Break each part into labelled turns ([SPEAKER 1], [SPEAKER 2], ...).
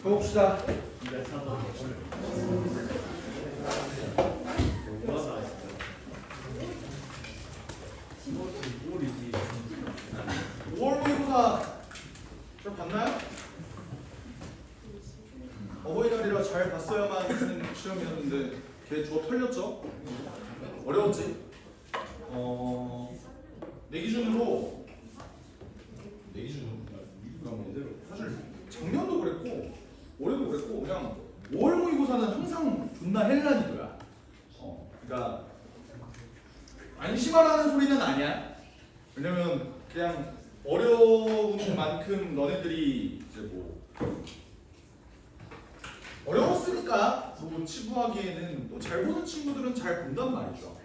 [SPEAKER 1] 가봅시다. 월 모의고사 좀 봤나요? 어버이날이라 잘 봤어야만 하는 시험이었는데 걔 주어 털렸죠? 어려웠지? 내 기준으로 사실 작년도 그랬고 올해도 그랬고 그냥 5월 모의고사는 항상 존나 헬라니도야. 그러니까 안심하라는 소리는 아니야. 왜냐면 그냥 어려운 만큼 너네들이 이제 뭐 어려웠으니까 뭐 치부하기에는 또 잘 보는 친구들은 잘 본단 말이죠.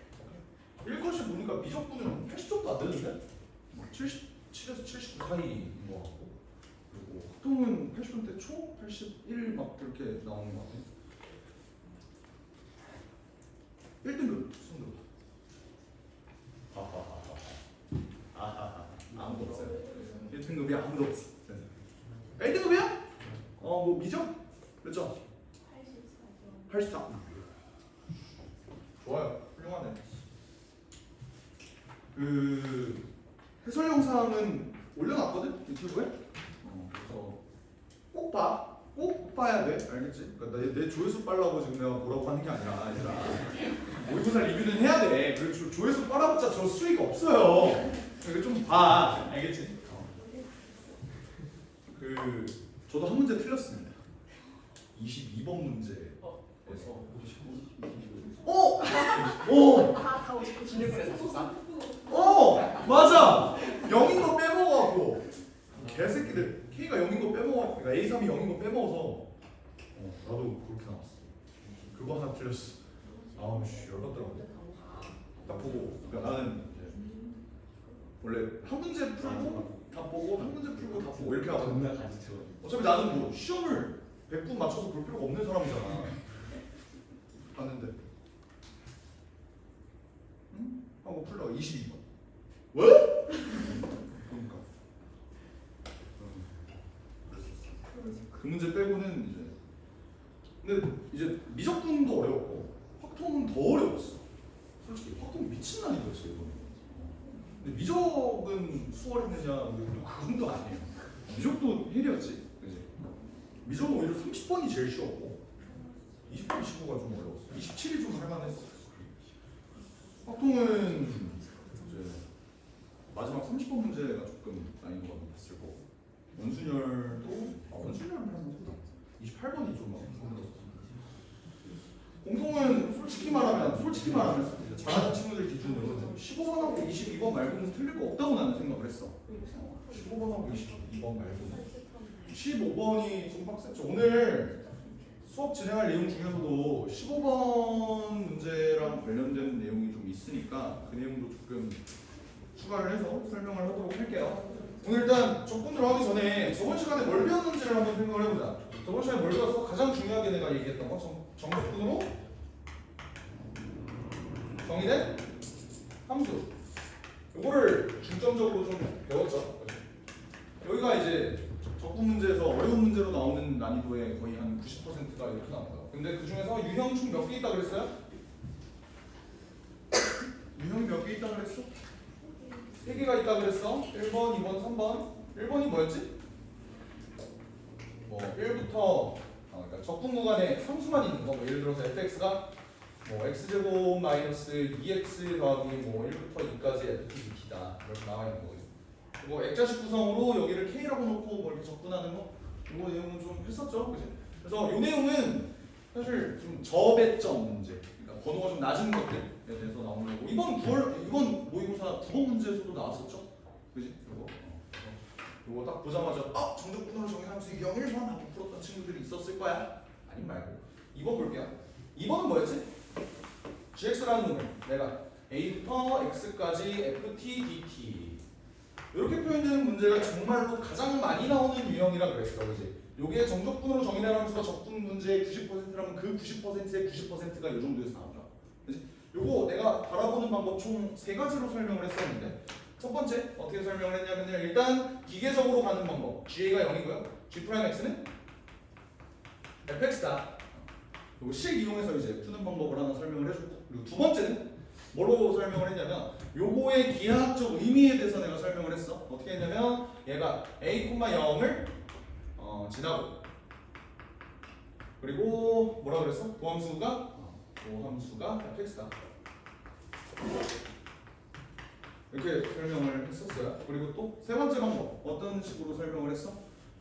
[SPEAKER 1] 1컷이 보니까 미적분은 80점도 안 되는데? 77에서 79 사이인 것 같고, 그리고 보통은 80점대 초? 81 막 그렇게 나오는 것 같아요. 1등급 승급. 아무도 없어요. 1등급이 아무도 없어. 1등급이야? 뭐 미적? 몇 점? 84. 좋아요. 훌륭하네. 그 해설 영상은 올려놨거든? 유튜브에? 그래서 꼭 봐. 꼭 봐야 돼. 알겠지? 그러니까 내 조회수 빨라고 지금 내가 뭐라고 하는 게 아니라 얘들아. 모의고사 리뷰는 해야 돼. 그리고 조회수 빨아봤자 저 수익 없어요. 이거 좀 봐. 알겠지? 저도 한 문제 틀렸습니다. 22번 문제에서 맞아! 0인 거 빼먹어갖고 개새끼들 K가 0인 거 빼먹어갖고 그러니까 A3이 0인 거 빼먹어서 나도 그렇게 나왔어. 그거 하나 틀렸어. 아우씨 열받더라고. 딱 보고 그러니까 나는 원래 한 문제 풀고 다 보고 한 문제 풀고 다 보고 이렇게 하거든. 어차피 나는 뭐 시험을 100분 맞춰서 볼 필요가 없는 사람이잖아. 봤는데 응? 하고 풀다가 22번 왜? 그러니까 그 문제 빼고는 이제 근데 이제 미적분도 어려웠고 확통은 더 어려웠어. 솔직히 확통 미친 난이도였어 이거는. 근데 미적은 수월했느냐 그건 또 아니에요. 미적도 헬이었지. 그지? 미적은 오히려 30번이 제일 쉬웠고 20번, 25가 좀 어려웠어. 27이 좀 할만했어. 확통은 이제 마지막 30번 문제가 조금 난이도가 높았을 거고 원순열은 할만했다. 28번이 좀 막 힘들었어. 공통은 솔직히 말하면 잘하는 친구들 기준으로 15번하고 22번 말고는 틀릴 거 없다고 나는 생각을 했어. 15번하고 22번 말고는 15번이 좀 빡셌죠. 오늘 수업 진행할 내용 중에서도 15번 문제랑 관련된 내용이 좀 있으니까 그 내용도 조금 추가를 해서 설명을 하도록 할게요. 오늘 일단 접근 들어가기 전에 저번 시간에 뭘 배웠는지를 한번 생각을 해보자. 저번 시간에 뭘 배웠어? 가장 중요하게 내가 얘기했던 거 정적분으로 정의된 함수. 요거를 중점적으로 좀 배웠죠. 여기가 이제 적분 문제에서 어려운 문제로 나오는 난이도의 거의 한 90%가 이렇게 나온다. 근데 그 중에서 유형 총 몇 개 있다 그랬어요? 유형이 몇 개 있다 그랬어? 3개가 있다 그랬어. 1번, 2번, 3번. 1번이 뭐였지? 뭐 1부터 그러니까 적분 구간에 상수만 있는 거. 뭐 예를 들어서 fx가 뭐 x제곱 마이너스 2x 더하기 뭐 1부터 2까지 ftdt다 이렇게 나와 있는 거예요. 뭐 액자식 구성으로 여기를 k라고 놓고 뭐 이렇게 접근하는 거, 이거 내용은 좀 했었죠, 그지? 그래서 이 내용은 사실 좀 저배점 문제, 그러니까 번호가 좀 낮은 것들에 대해서 나오는 거고 이번 모의고사 9번 문제에서도 나왔었죠, 그지? 이거 딱 보자마자 정적분으로 정의하면서 0일만 하고 풀었던 친구들이 있었을 거야. 아님 말고 2번 볼게요. 2번은 뭐였지? gx라는 놈을 내가 a부터 x까지 ft dt 이렇게 표현되는 문제가 정말로 가장 많이 나오는 유형이라 그랬어, 그지? 요게 정적분으로 정의하는 함수가 적분 문제의 90%라면 그 90%의 90%가 이 정도에서 나온다, 그지? 요거 내가 바라보는 방법 총 3가지로 설명을 했었는데 첫 번째 어떻게 설명을 했냐면요, 일단 기계적으로 가는 방법 GA가 0이고요 G'X는 fx다. 그리고 식 이용해서 이제 푸는 방법을 하나 설명을 해줬고, 그리고 두 번째는 뭐로 설명을 했냐면 요거의 기하학적 의미에 대해서 내가 설명을 했어. 어떻게 했냐면 얘가 a, 0을 지나고, 그리고 뭐라 그랬어? 도함수가 fx다. 이렇게 설명을 했었어요. 그리고 또 세 번째 방법 어떤 식으로 설명을 했어?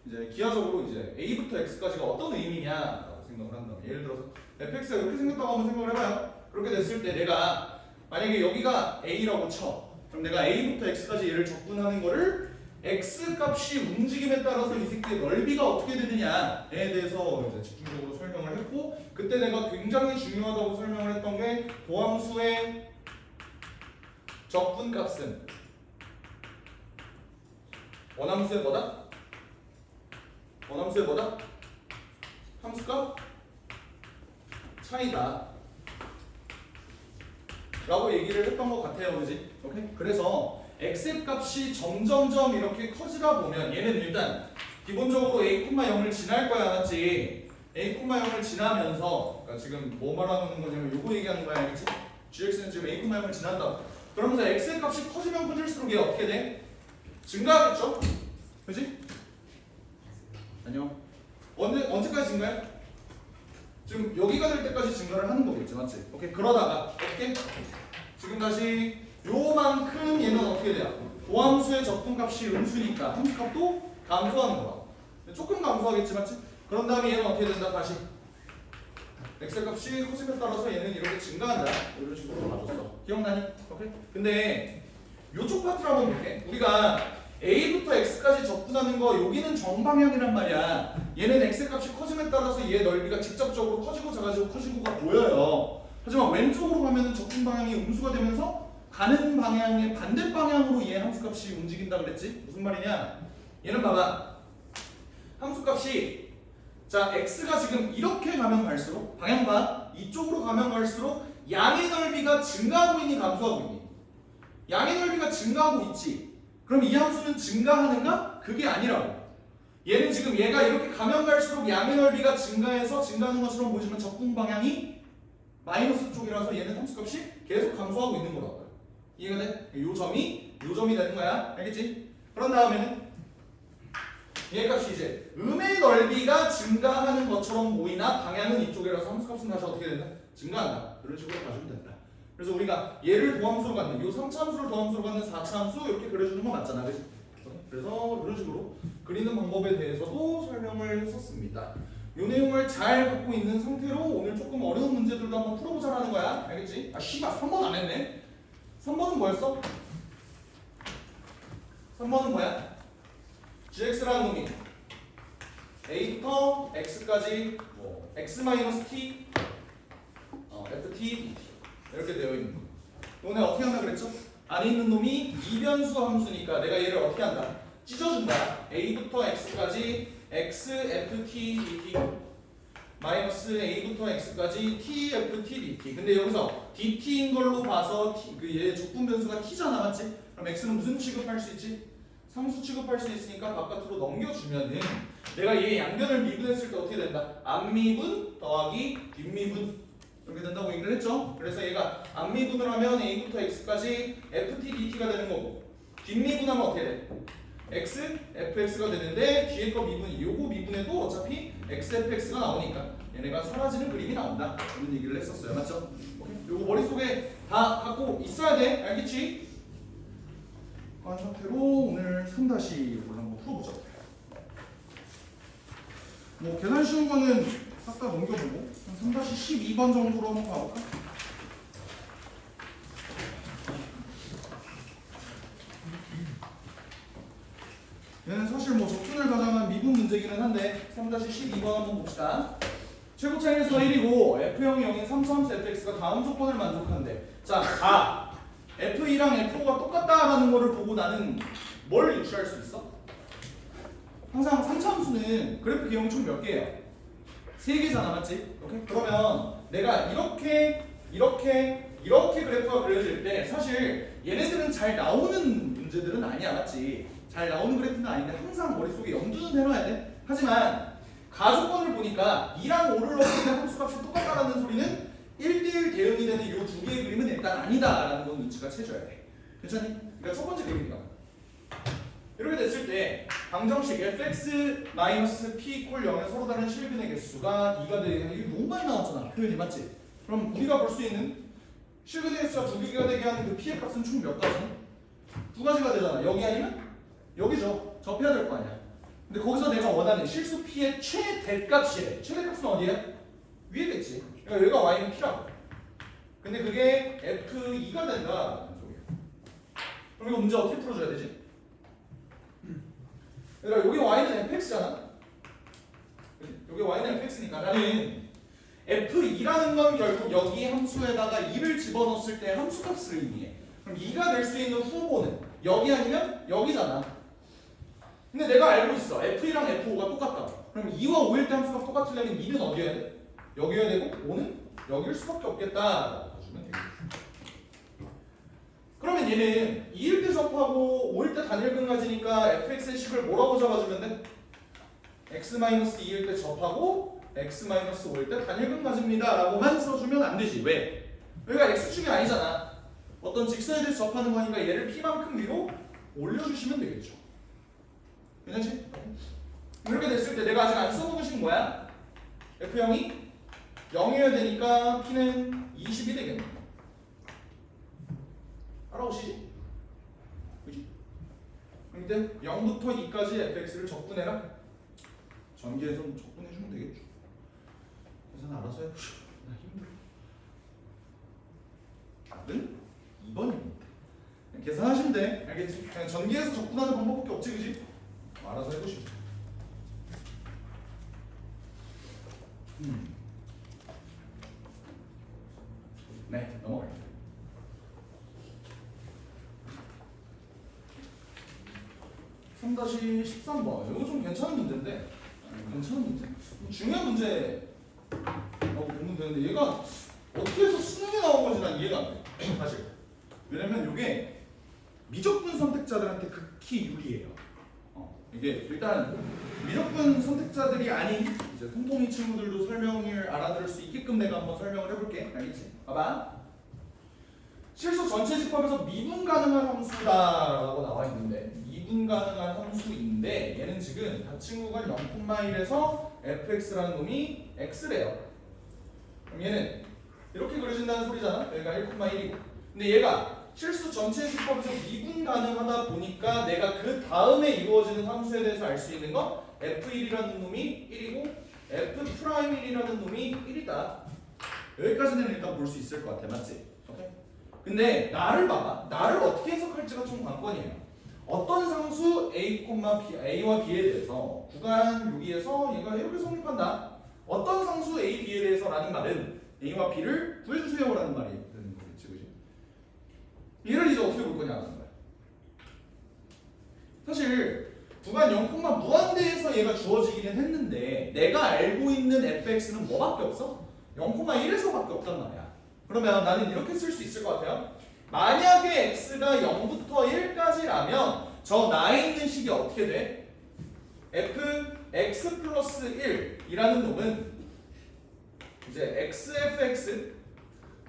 [SPEAKER 1] 이제 기하적으로 이제 a부터 x까지가 어떤 의미냐라고 생각을 한다면, 예를 들어서 fx가 이렇게 생겼다고 한번 생각을 해봐요. 그렇게 됐을 때 내가 만약에 여기가 a라고 쳐. 그럼 내가 a부터 x까지 얘를 적분하는 거를 x 값이 움직임에 따라서 이 새끼의 넓이가 어떻게 되느냐에 대해서 이제 집중적으로 설명을 했고, 그때 내가 굉장히 중요하다고 설명을 했던 게 도함수의 적분값은 원함수의 뭐다? 원함수의 뭐다? 함수값 차이다 라고 얘기를 했던 것 같아요. 그지? 오케이? 그래서 x 값이 점점점 이렇게 커지다 보면 얘는 일단 기본적으로 a, 0을 지날 거야, 맞지? a, 0을 지나면서, 그러니까 지금 뭐 말하는 거냐면 요거 얘기하는 거야, 알겠지? gx는 지금 a, 0을 지난다. 그러면서 x 값이 커지면 커질수록 얘 어떻게 돼? 증가하겠죠? 그지? 안녕. 언제까지 증가해? 지금 여기가 될 때까지 증가를 하는 거겠지, 맞지? 오케이. 그러다가 어떻게? 지금 다시 요만큼 얘는 어떻게 돼요? 도함수의 적분값이 음수니까 함수값도 감소하는 거야. 조금 감소하겠지, 맞지? 그런 다음에 얘는 어떻게 된다? 다시 x 값이 커짐에 따라서 얘는 이렇게 증가한다. 이런 식으로 봐줬어. 기억나니? 오케이? 근데 요쪽 파트를 한번 볼게. 우리가 a부터 x까지 적분하는 거 여기는 정방향이란 말이야. 얘는 x 값이 커짐에 따라서 얘 넓이가 직접적으로 커지고 작아지고 커지고가 보여요. 하지만 왼쪽으로 가면은 적분 방향이 음수가 되면서 가는 방향의 반대 방향으로 얘 함수값이 움직인다 그랬지? 무슨 말이냐? 얘는 봐봐. 함수값이 자, x가 지금 이렇게 가면 갈수록 방향 봐. 이쪽으로 가면 갈수록 양의 넓이가 증가하고 있니 감소하고 있니? 양의 넓이가 증가하고 있지. 그럼 이 함수는 증가하는가? 그게 아니라고. 얘는 지금 얘가 이렇게 가면 갈수록 양의 넓이가 증가해서 증가하는 것처럼 보이지만 적분 방향이 마이너스 쪽이라서 얘는 함수값이 계속 감소하고 있는 거라고요. 이해가 돼? 요 점이 되는 거야. 알겠지? 그런 다음에는 얘 값이 이제 음의 넓이가 증가하는 것처럼 보이나 방향은 이쪽이라서 함수값은 다시 어떻게 된다? 증가한다. 이런 식으로 봐주면 된다. 그래서 우리가 얘를 도함수로 갖는 요 3차 함수를 도함수로 갖는 4차 함수 이렇게 그려주는 거 맞잖아, 그치? 그래서 이런 식으로 그리는 방법에 대해서도 설명을 했었습니다. 요 내용을 잘 갖고 있는 상태로 오늘 조금 어려운 문제들도 한번 풀어보자라는 거야. 알겠지? 아 씨발 3번 안 했네. 3번은 뭐였어? 3번은 뭐야? gx라는 놈이 a부터 x까지 뭐 x-t ft 이렇게 되어 있는 거. 오늘 어떻게 한다 그랬죠? 안에 있는 놈이 이변수 함수니까 내가 얘를 어떻게 한다? 찢어준다. a부터 x까지 x ft dt 마이너스 a부터 x까지 t ft dt. 근데 여기서 dt인 걸로 봐서 얘 적분 변수가 t잖아, 맞지? 그럼 x는 무슨 취급할 수 있지? 상수 취급할 수 있으니까 바깥으로 넘겨주면은 내가 얘 양변을 미분했을 때 어떻게 된다? 앞미분 더하기 뒷미분 이렇게 된다고 얘기를 했죠. 그래서 얘가 앞미분을 하면 a부터 x까지 ft dt가 되는 거고, 뒷미분하면 어떻게 돼? x fx가 되는데 뒤에 거 미분이 요거 미분에도 어차피 x fx가 나오니까 얘네가 사라지는 그림이 나온다. 이런 얘기를 했었어요. 맞죠? 오케이? 요거 머릿속에 다 갖고 있어야 돼. 알겠지? 그런 상태로 오늘 3-5를 한번 풀어보자. 뭐 계산 쉬운 거는 싹 다 넘겨보고 3-12번 정도로 한번 가볼까? 얘는 사실 뭐 적분을 가장한 미분 문제이기는 한데 3-12번 한번 봅시다. 최고 차이는 1이고 f형이 0인 3차함수 fx가 다음 조건을 만족한대. 자, f2랑 f5가 똑같다라는 거를 보고 나는 뭘 유추할 수 있어? 항상 3차함수는 그래프 기형이 총 몇 개예요? 3개잖아, 맞지? 오케이? 그러면 내가 이렇게 그래프가 그려질 때 사실 얘네들은 잘 나오는 문제들은 아니야, 맞지? 잘 나오는 그래프는 아닌데 항상 머릿속에 염두는 해놔야 돼. 하지만 가조건을 보니까 2랑 5를 넣을 때 함수값이 똑같다라는 소리는 1대1 대응이 되는 이 두 개의 그림은 일단 아니다라는 건 눈치가 채줘야 돼. 괜찮니? 그러니까 첫 번째 그림이다. 이렇게 됐을 때 방정식 fx-p = 0의 서로 다른 실근의 개수가 2가 되게 이게 너무 많이 나왔잖아. 표현이 맞지? 그럼 우리가 볼 수 있는 실근의 개수가 2개가 되게 하는 그 p의 값은 총 몇 가지? 2가지가 되잖아. 여기 아니면 여기죠. 접해야 될 거 아니야. 근데 거기서 내가 원하는 실수 p의 최대값이래. 최대값은 어디야? 위에겠지. 그러니까 여기가 y는 p라고. 근데 그게 f2가 된다. 그럼 이거 문제 어떻게 풀어줘야 되지? 얘들아 여기 y는 fx잖아. 여기 y는 fx니까 나는 f2라는 건 결국 여기 함수에다가 2를 집어넣었을 때 함수값을 의미해. 그럼 2가 될 수 있는 후보는 여기 아니면 여기잖아. 근데 내가 알고 있어. f1랑 f5가 똑같다. 그럼 2와 5일 때 함수가 똑같으려면 2는 어디여야 돼? 여기여야 되고 5는 여기일 수밖에 없겠다. 주면 되겠지. 그러면 얘는 2일 때 접하고 5일 때 단일근 가지니까 fx의 식을 뭐라고 잡아주면 돼? x-2일 때 접하고 x-5일 때 단일근 가집니다 라고만 써주면 안 되지. 왜? 여기가 x축이 아니잖아. 어떤 직선에 대해서 접하는 거니까 얘를 p만큼 위로 올려주시면 되겠죠. 괜찮지? 이렇게 됐을 때 내가 아직 안 써놓으신 거야? f0이 0이어야 되니까 p는 20이 되겠네. 알아오시지? 그지? 근데 0부터 2까지 fx를 적분해라. 전기에서는 적분해주면 되겠죠. 그래서 알아서 해보시오. 나 힘들어. 답은 2번입니다. 계산하시면 돼. 알겠지? 그냥 전기에서 적분하는 방법밖에 없지, 그지? 알아서 해보시오. 네, 넘어갈게요. 3-13번. 이거 좀 괜찮은 문제인데, 괜찮은 문제. 중요한 문제라고 보면 되는데 얘가 어떻게 해서 수능에 나온 건지 난 이해가 안 돼. 사실. 왜냐면 이게 미적분 선택자들한테 극히 유리해요. 이게 일단 미적분 선택자들이 아닌 이제 통통이 친구들도 설명을 알아들을 수 있게끔 내가 한번 설명을 해볼게. 알겠지? 봐봐. 실수 전체 집합에서 미분 가능한 함수다라고 나와 있는데 미분 가능한 함수인데 얘는 지금 닫힌 구간 0,1에서 fx라는 놈이 x래요. 그럼 얘는 이렇게 그려진다는 소리잖아. 여기가 1,1이고. 근데 얘가 실수 전체 집합에서 미분 가능하다 보니까 내가 그 다음에 이루어지는 함수에 대해서 알 수 있는 건 f1이라는 놈이 1이고 f'1이라는 놈이 1이다. 여기까지는 일단 볼 수 있을 것 같아. 맞지? 오케이? 근데 나를 봐봐. 나를 어떻게 해석할지가 좀 관건이에요. 어떤 상수 A와 B에 대해서 구간 6에서 얘가 이렇게 성립한다. 어떤 상수 A, B에 대해서라는 말은 A와 B를 구해주세요라는 말이 되는 거겠지, 그지? 얘를 이제 어떻게 볼 거냐라는 거야. 사실 구간 0, 무한대에서 얘가 주어지기는 했는데 내가 알고 있는 fx는 뭐밖에 없어? 0,1에서밖에 없단 말이야. 그러면 나는 이렇게 쓸 수 있을 것 같아요. 만약에 x가 0부터 1까지라면 저 나에 있는 식이 어떻게 돼? fx 플러스 1이라는 놈은 이제 xfx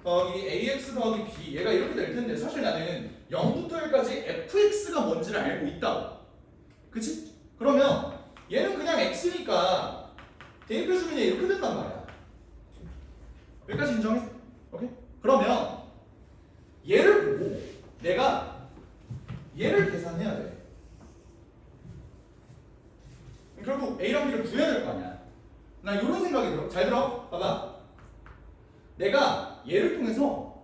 [SPEAKER 1] 더하기 ax 더하기 b 얘가 이렇게 될 텐데 사실 나는 0부터 1까지 fx가 뭔지를 알고 있다고. 그치? 그러면 얘는 그냥 x니까 대입해주면 얘 이렇게 된단 말이야. 여기까지 인정해? 오케이? 그러면 얘를 보고 내가 얘를 계산해야 돼. 결국 A랑 B를 구해야 될 거 아니야. 나 이런 생각이 들어. 잘 들어. 봐봐. 내가 얘를 통해서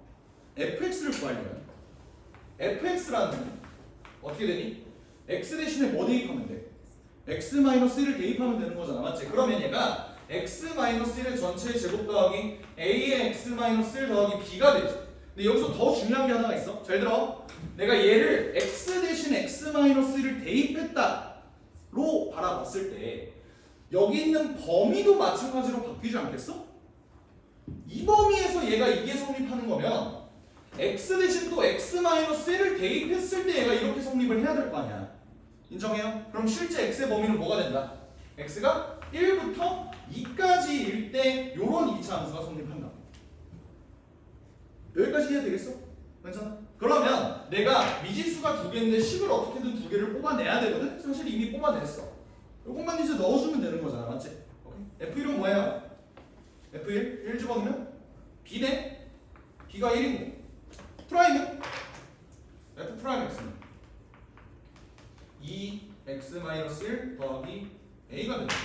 [SPEAKER 1] fx를 구하려면 fx라는 어떻게 되니? x 대신에 뭐 대입하면 돼? x-1을 대입하면 되는 거잖아. 맞지? 그러면 얘가 x-1 전체의 제곱 더하기 a의 x-1 더하기 b가 되지. 근데 여기서 더 중요한 게 하나가 있어. 잘 들어. 내가 얘를 x 대신 x-1을 대입했다로 바라봤을 때 여기 있는 범위도 마찬가지로 바뀌지 않겠어? 이 범위에서 얘가 이게 성립하는 거면 x 대신 또 x-1을 대입했을 때 얘가 이렇게 성립을 해야 될 거 아니야. 인정해요? 그럼 실제 x의 범위는 뭐가 된다? x가 1 1부터 2까지일 때 요런 2차 함수가 성립한다. 여기까지 이해 되겠어? 괜찮아? 그러면 내가 미지수가 두 개인데 식을 어떻게든 두 개를 뽑아내야 되거든? 사실 이미 뽑아냈어. 요것만 이제 넣어주면 되는 거잖아. 맞지? 오케이? F1은 뭐예요? F1? 1 집어넣으면 B네? B가 1이고 프라임은? F 프라임 X는 2x-1 더하기 A가 된다.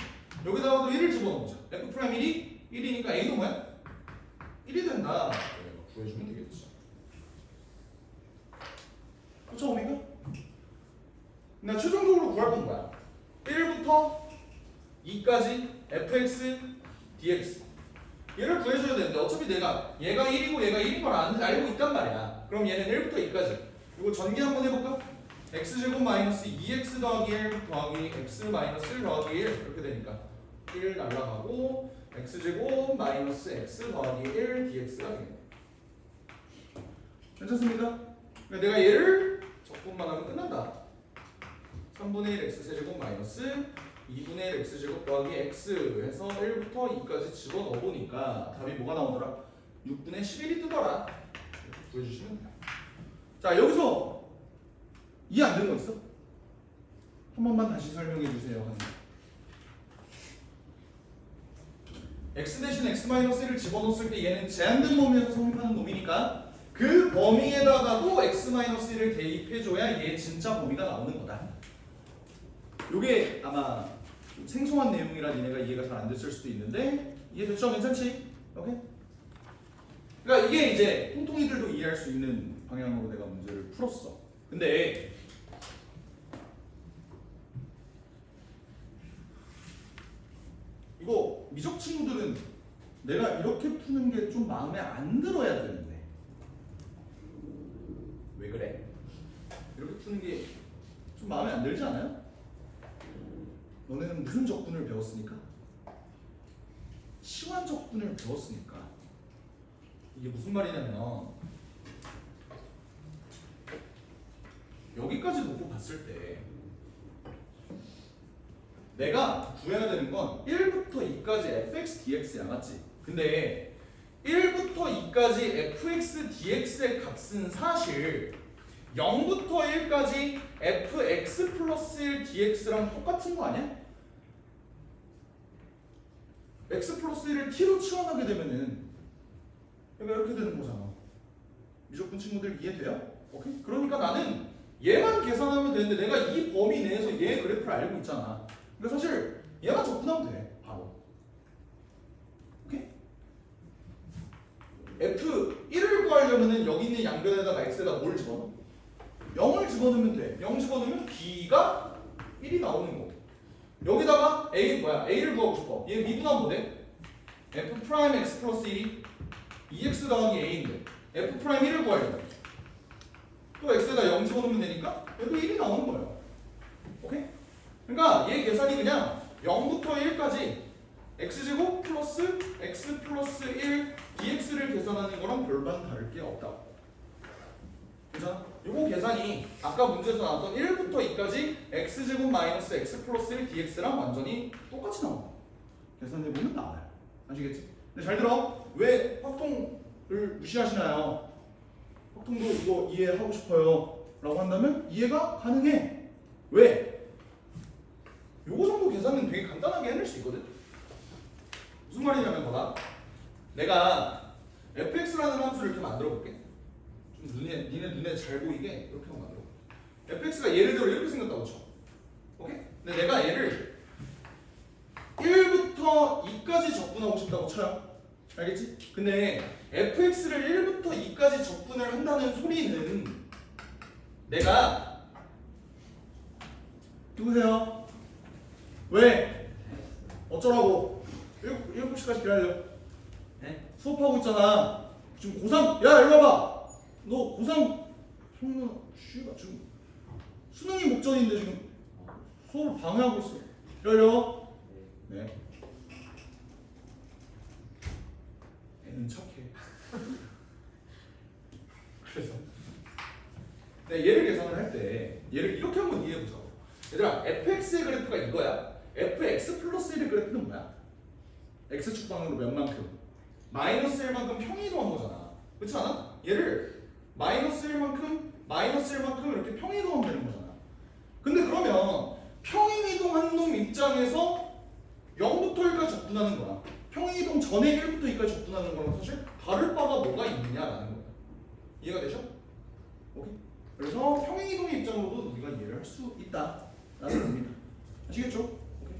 [SPEAKER 1] 여기다가도 1을 집어넣자. F 프라임 1이? 1이니까 A도 뭐야? 1이 된다. 구해주면 되겠지. 그쵸, 옵니까? 나 최종적으로 구할 건 뭐야? 1부터 2까지 fx, dx. 얘를 구해줘야 되는데 어차피 내가 얘가 1이고 얘가 1인 걸 알고 있단 말이야. 그럼 얘는 1부터 2까지. 이거 전개 한번 해볼까? x제곱 마이너스 2x 더하기 1 더하기 x 마이너스 1 더하기 1 이렇게 되니까 1 날라가고 x제곱 마이너스 x 더하기 1 dx가 되겠네. 괜찮습니까? 그러니까 내가 얘를 적분만 하면 끝난다. 3분의 1 x세제곱 마이너스 2분의 1 x제곱 더하기 x 해서 1부터 2까지 집어넣어보니까 답이 뭐가 나오더라? 6분의 11이 뜨더라. 이렇게 구해주시면 돼요. 자, 여기서 이해 안 되는 거 있어? 한 번만 다시 설명해 주세요. x 대신 x 마이너스 1을 집어넣었을 때 얘는 제한된 범위에서 성립하는 놈이니까 그 범위에다가도 x-1을 대입해줘야 얘 진짜 범위가 나오는 거다. 요게 아마 좀 생소한 내용이라 니네가 이해가 잘 안 됐을 수도 있는데 이해됐죠? 괜찮지? 오케이? 그러니까 이게 이제 통통이들도 이해할 수 있는 방향으로 내가 문제를 풀었어. 근데 이거 미적 친구들은 내가 이렇게 푸는 게 좀 마음에 안 들어야 되는데 왜 그래? 이렇게 푸는 게 좀 마음에 안 들지 않아요? 너네는 무슨 적분을 배웠으니까? 시환 적분을 배웠으니까. 이게 무슨 말이냐면 여기까지 놓고 봤을 때 내가 구해야 되는 건 1부터 2까지 fx, dx야. 맞지? 근데 1부터 2까지 fx, dx의 값은 사실 0부터 1까지 fx 플러스 1 dx랑 똑같은 거 아니야? x 플러스 1을 t로 치환하게 되면은 얘가 이렇게 되는 거잖아. 미적분 친구들 이해돼요? 오케이? 그러니까 나는 얘만 계산하면 되는데 내가 이 범위 내에서 얘 그래프를 알고 있잖아. 그러니까 사실 얘만 적분하면 돼. 바로. 오케이? F1을 구하려면은 여기 있는 양변에다가 x에다 뭘 집어넣어? 0을 집어넣으면 돼. 0 집어넣으면 b가 1이 나오는 거. 여기다가 a 뭐야? a를 구하고 싶어. 얘 미분하면 뭐 돼? f 프라임 x 플러스 1이 2x 더하기 a인데 f 프라임 1을 구하려면 또 x에다 0 집어넣으면 되니까 얘도 1이 나오는 거예요. 오케이? 그러니까 얘 계산이 그냥 0부터 1까지 x제곱 플러스 x 플러스 1 dx를 계산하는 거랑 별반 다를 게 없다. 괜찮아? 요거 계산이 아까 문제에서 나왔던 1부터 2까지 x제곱 마이너스 x 플러스 1 dx랑 완전히 똑같이 나와. 계산해보면 나와요. 아시겠지? 근데 잘 들어. 왜 확통을 무시하시나요? 확통도 이거 이해하고 싶어요 라고 한다면 이해가 가능해. 왜? 요거 정도 계산은 되게 간단하게 해낼 수 있거든? 무슨 말이냐면 봐봐. 내가 fx라는 함수를 이렇게 만들어 볼게. 좀 니네 눈에 잘 보이게 이렇게 한번 만들어 볼게. fx가 예를 들어 이렇게 생겼다고 쳐. 오케이? 근데 내가 얘를 1부터 2까지 적분하고 싶다고 쳐요. 알겠지? 근데 fx를 1부터 2까지 적분을 한다는 소리는 내가 누구세요? 왜? 어쩌라고? 7시까지 기다려.
[SPEAKER 2] 네?
[SPEAKER 1] 수업하고 있잖아. 지금 고3, 야 일로 와봐. 너 고3 형님 씨가 지금 수능이 목전인데 지금 수업을 방해하고 있어. 기다려. 네. 애는 착해. 그래서 내가 얘를 계산을 할 때 얘를 이렇게 한번 이해해보자. 얘들아 fx의 그래프가 이거야. fx 플러스 1의 T를 그래프는 뭐야? X축 방향으로 몇 만큼? 마이너스 1만큼 평이동한 거잖아. 그렇지 않아? 얘를 마이너스 1만큼 이렇게 평이동하면 되는 거잖아. 근데 그러면 평행이동한 놈 입장에서 0부터 1까지 접근하는 거야. 평행이동 전에 1부터 2까지 접근하는 거랑 사실 다를 바가 뭐가 있느냐라는 거야. 이해가 되죠? 오케이? 그래서 평행이동의 입장으로도 우리가 이해를 할 수 있다라는 겁니다. 아시겠죠? 오케이?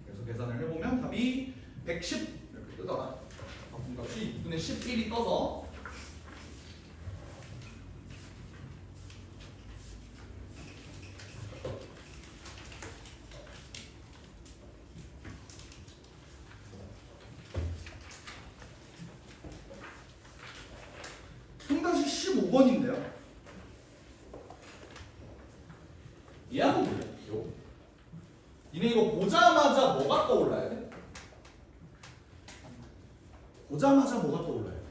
[SPEAKER 1] 그래서 계산을 해보면 답이 110 이렇게 뜨더라. 바꿈값이 6분의 11이 떠서 통다시 15번인데요. 얘 한번 볼래? 요. 니네 이거 보자마자 뭐가 떠올라야 돼? 보자마자 뭐가 떠올라야 돼?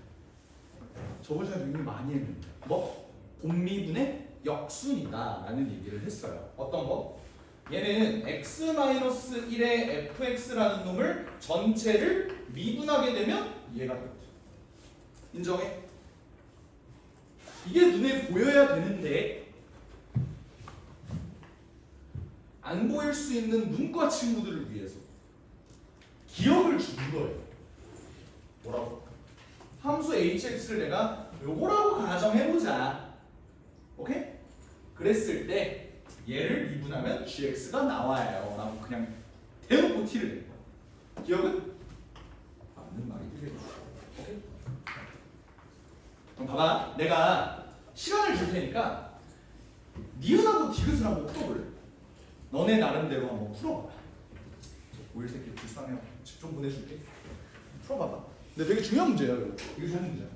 [SPEAKER 1] 저번 시간에 이미 많이 했는데 뭐? 곱미분의 역순이다 라는 얘기를 했어요. 어떤 거? 얘는 x-1의 fx라는 놈을 전체를 미분하게 되면 얘가 끝. 인정해? 이게 눈에 보여야 되는데 안 보일 수 있는 문과 친구들을 위해서 기억을 주는 거예요. 뭐라고? 함수 hx를 내가 요거라고 가정해보자. 오케이? 그랬을 때 얘를 미분하면 gx가 나와요 라고 그냥 대놓고 t를 낸 거야. 기억은? 맞는 말이 되겠죠. 오케이? 그럼 봐봐. 내가 시간을 줄 테니까 니은하고 디귿을 한번 풀어볼래. 너네 나름대로 한번 풀어봐봐. 오일 새끼 불쌍해요. 집 좀 보내줄게. 풀어봐봐. 근데 되게 중요한 문제야 이거. 되게 좋은 문제야.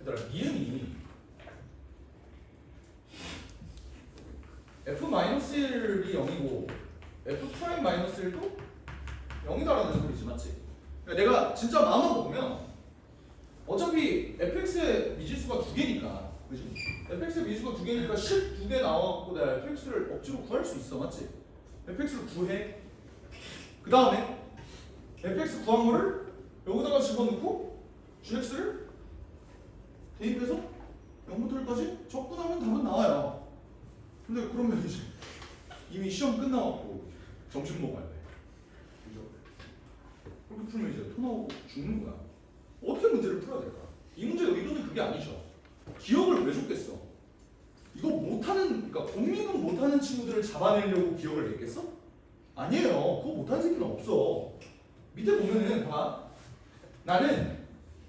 [SPEAKER 1] 얘들아 니은이 f-1이 0이고 f'-1도 0이다라는 소리지 맞지? 그러니까 내가 진짜 마음만 먹으면 어차피 fx의 미지수가 두 개니까 그지? fx의 미지수가 두 개니까 12개 나와갖고 내가 fx를 억지로 구할 수 있어 맞지? fx를 구해 그 다음에 fx 구한 거를 여기다가 집어넣고 gx를 대입해서 0부터 1까지 적고 나면 답은 나와요. 근데 그러면 이제 이미 시험 끝나갖고 점심 먹어야 돼. 그죠? 그렇게 풀면 이제 토 나오고 죽는 거야. 어떻게 문제를 풀어야 될까? 이 문제의 의도는 그게 아니죠. 기억을 왜 줬겠어? 이거 못하는, 그러니까 공민은 못하는 친구들을 잡아내려고 기억을 냈겠어? 아니에요. 그거 못하는 새끼는 없어. 밑에 보면은 봐. 나는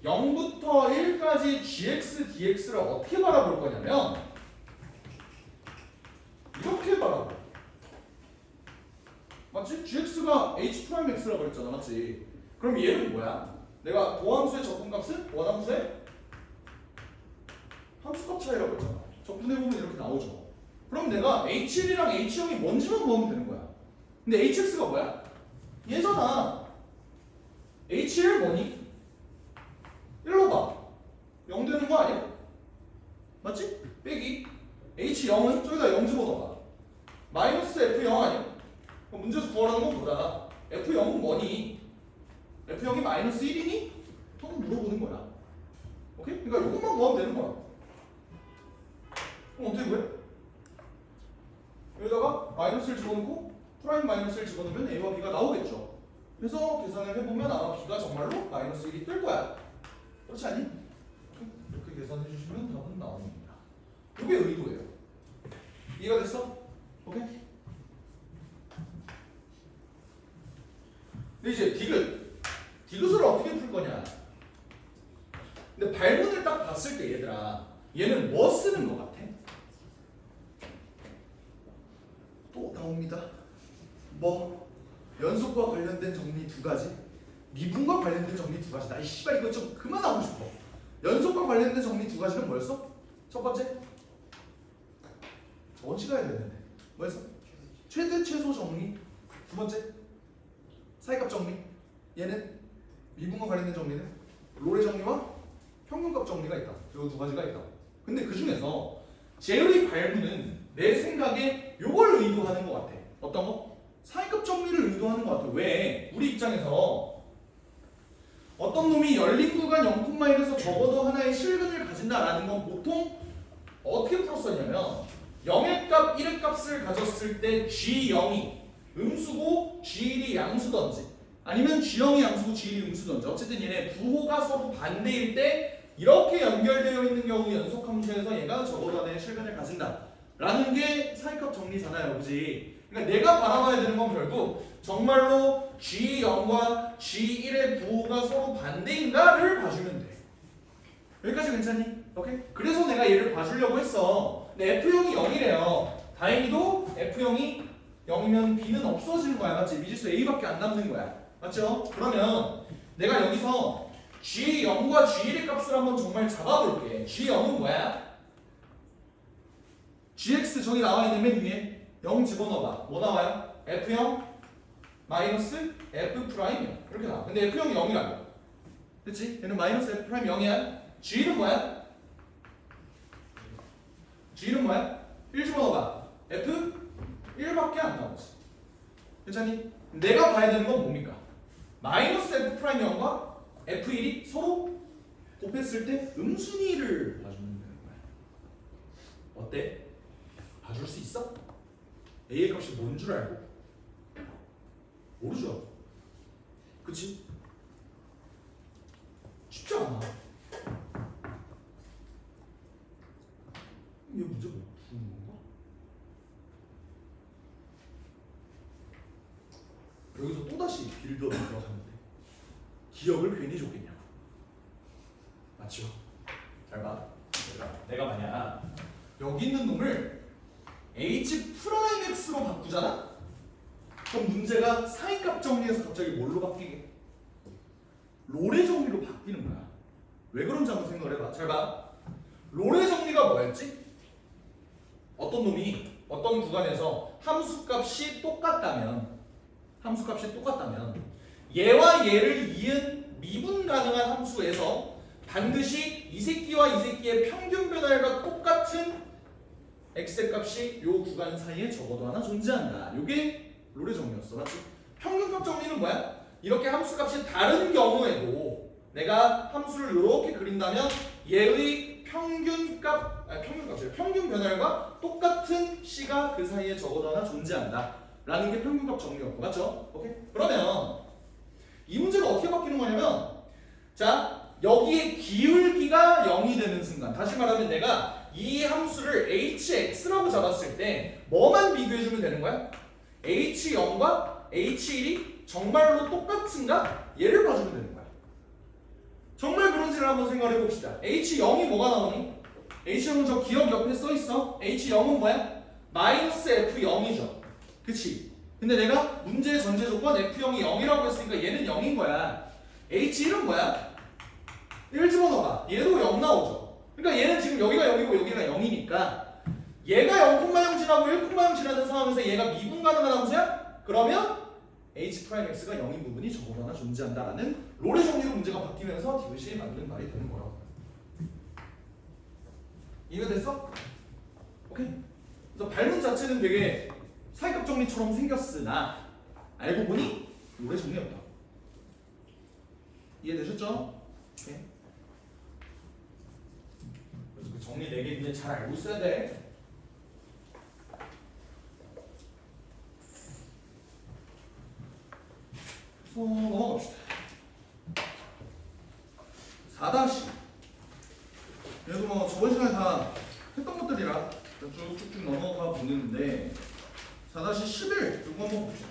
[SPEAKER 1] 0부터 1까지 gx, dx를 어떻게 바라볼 거냐면 이렇게 바라봐. 맞지? gx가 h'x라고 그랬잖아. 맞지? 그럼 얘는 뭐야? 내가 도함수의 적분값은 원함수의 함수값 차이라고 했잖아. 적분해보면 이렇게 나오죠. 그럼 내가 h1이랑 h0이 뭔지만 구하면 되는 거야. 근데 hx가 뭐야? 얘잖아. h1 뭐니? 1로 봐. 0 되는 거 아니야? 맞지? 빼기 h0은 저기다 0 집어넣어봐. 마이너스 f0 아니야? 그럼 문제에서 구하라는 건 뭐다? f0은 뭐니? f0이 마이너스 1이니? 또는 물어보는 거야. 오케이? 그러니까 이것만 구하면 되는 거야. 그럼 어떻게 구해? 여기다가 마이너스를 집어넣고 프라임 마이너스를 집어넣으면 a와 b가 나오겠죠. 그래서 계산을 해보면 아마 b가 정말로 마이너스 1이 뜰 거야. 그렇지 않니? 이렇게 계산해 주시면 답은 나옵니다. 이게 의도예요. 이해가 됐어? 오케이? 근데 이제 디귿을 어떻게 풀 거냐? 근데 발문을 딱 봤을 때 얘들아, 얘는 뭐 쓰는 것 같아? 또 나옵니다. 뭐 연속과 관련된 정리 두 가지, 미분과 관련된 정리 두 가지. 나 이 씨발 이거 좀 그만하고 싶어. 연속과 관련된 정리 두 가지는 뭐였어? 첫 번째 저번 시간에 됐는데 뭐였어? 최대 최소 정리. 두 번째 사이값 정리. 얘는 미분과 관련된 정리는 롤의 정리와 평균값 정리가 있다. 이 두 가지가 있다. 근데 그 중에서 제의 발문은 내 생각에 요걸 의도하는 것 같아. 어떤 거? 사이값 정리를 의도하는 것 같아. 왜? 우리 입장에서 어떤 놈이 열린 구간 0,1에서 적어도 하나의 실근을 가진다라는 건 보통 어떻게 풀었었냐면 0의 값, 1의 값을 가졌을 때 G0이 음수고 G1이 양수던지 아니면 G0이 양수고 G1이 음수던지 어쨌든 얘네 부호가 서로 반대일 때 이렇게 연결되어 있는 경우 연속함수에서 얘가 적어도 하나의 실근을 가진다 라는 게 사이값 정리잖아요. 그지? 그러니까 내가 바라봐야 되는 건 결국 정말로 G0과 G1의 부호가 서로 반대인가를 봐주면 돼. 여기까지 괜찮니? 오케이? 그래서 내가 얘를 봐주려고 했어. 근데 F0이 0이래요. 다행히도 F0이 0이면 B는 없어지는 거야. 맞지? 미지수 A밖에 안 남는 거야. 맞죠? 그러면 내가 여기서 G0과 G1의 값을 한번 정말 잡아볼게. G0은 뭐야? GX 저기 나와 있는 맨 위에 0 집어넣어봐. 뭐 나와요? F0 마이너스 F 프라임 0 이렇게 나와. 근데 F0이 0이라고. 그치? 얘는 마이너스 F 프라임 0이야. G는 뭐야? G는 뭐야? 1 집어넣어봐. F 1밖에 안 나오지. 괜찮니? 내가 봐야 되는 건 뭡니까? 마이너스 F 프라임 0과 F1이 서로 곱했을 때 음순위를 봐주면 되는 거야. 어때? 봐줄 수 있어? A의 값이 뭔 줄 알고? 모르죠. 그치? 쉽지 않아. 얘 문제 못 푸는 건가? 여기서 또다시 빌드업을 들어가는데 기억을 괜히 줬겠냐? 맞죠? 잘 봐. 내가 만약 여기 있는 놈을 H 프라임 X로 바꾸잖아? 그럼 문제가 사이값 정리에서 갑자기 뭘로 바뀌게? 롤의 정리로 바뀌는 거야. 왜 그런지 한번 생각을 해봐. 잘 봐. 롤의 정리가 뭐였지? 어떤 놈이 어떤 구간에서 함수값이 똑같다면 얘와 얘를 이은 미분 가능한 함수에서 반드시 이 새끼와 이 새끼의 평균 변화율과 똑같은 x의 값이 요 구간 사이에 적어도 하나 존재한다. 요게 롤의 정리였어. 맞지? 평균값 정리는 뭐야? 이렇게 함수값이 다른 경우에도 내가 함수를 이렇게 그린다면 얘의 평균 변화율과 똑같은 c가 그 사이에 적어도 하나 존재한다. 라는 게 평균값 정리였고, 맞죠? 오케이? 그러면 이 문제가 어떻게 바뀌는 거냐면, 자, 여기에 기울기가 0이 되는 순간, 다시 말하면 내가 이 함수를 hx라고 잡았을 때 뭐만 비교해주면 되는 거야? h0과 h1이 정말로 똑같은가? 얘를 봐주면 되는 거야. 정말 그런지를 한번 생각해 봅시다. h0이 뭐가 나오니? h0은 저 기억 옆에 써있어. h0은 뭐야? 마이너스 f0이죠. 그치? 근데 내가 문제의 전제 조건 f0이 0이라고 했으니까 얘는 0인 거야. h1은 뭐야? 1 집어넣어봐. 얘도 0 나오죠. 그러니까 얘는 지금 여기가 0이고 여기가 0이니까 얘가 0,0 지나고 1,0 지나는 상황에서 얘가 미분 가능한 함수야? 그러면 h'x가 0인 부분이 적어도 하나 존재한다라는 롤의 정리로 문제가 바뀌면서 디귿이 맞는 말이 되는 거라고. 이해됐어? 오케이. 그래서 발문 자체는 되게 사이값 정리처럼 생겼으나 알고 보니 롤의 정리였다. 이해되셨죠? 오케이. 그래서 그 정리 4개 위에 잘 알고 있어야 돼. 그래서 넘어갑시다. 4다시. 그래도 뭐 저번 시간에 다 했던 것들이라 쭉쭉쭉 넘어가 보는데 4-11 이거 한번 봅시다.